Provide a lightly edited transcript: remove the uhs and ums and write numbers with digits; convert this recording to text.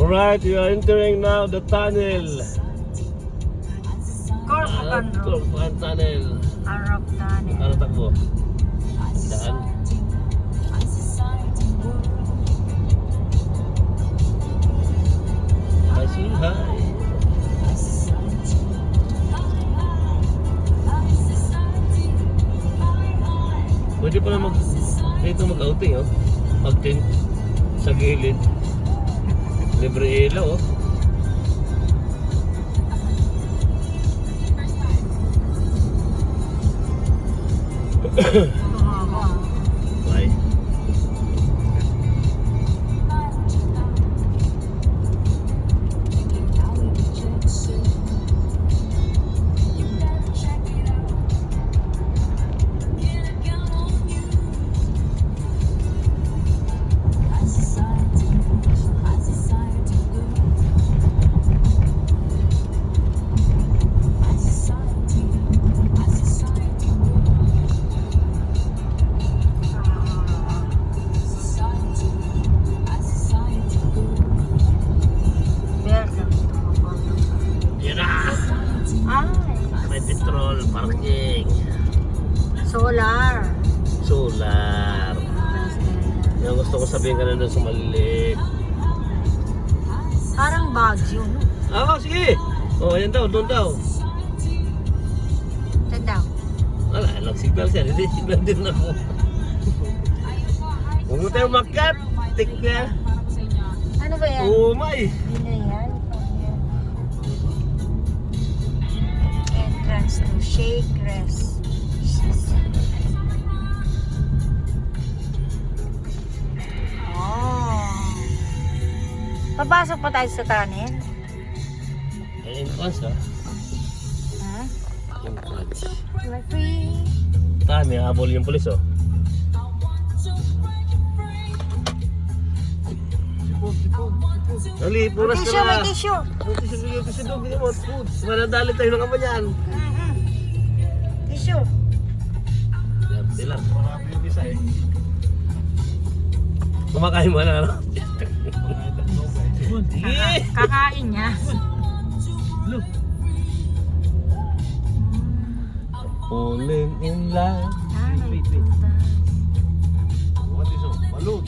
Alright, we are entering now the tunnel. Corfocan Road. Corfocan Tunnel. Arab Tunnel. Ano takbo? Daan. I say hi. Pwede pala dito mag-outing, oh. Mag-tent sa gilid. Libre ilaw, oh. Bye. May petrol parking. Solar. Solar. Yung gusto ko sabihin ka na doon sa maliliit. Parang Baguio, no? Ah, sige. Oh, ayan daw, doon daw. Saan daw? Wala, nag-signal siya. Hindi, signal din ako. Huwag mo tayo makat. Tik na. Ano ba yan? Oh, may. Hindi na yan. Entrance to Shake Rest. Oh. Papasok pa tayo sa tunnel? Ay, entrance ha. Ha? Entrance. We're free. May habol yung pulis, oh. Dali, punas ka Tissue, may na. tissue. May tissue, bigyan tissue doon. Bigyan mo. Food. Manadali tayo ng kapanyan. Tissue. Yan, sila. Marami yung isa eh. Kumakain mo na, ano? Sige! Kakain niya. Look. Falling in love. Ah, may Wait, wait. puta. What is it? Balloon.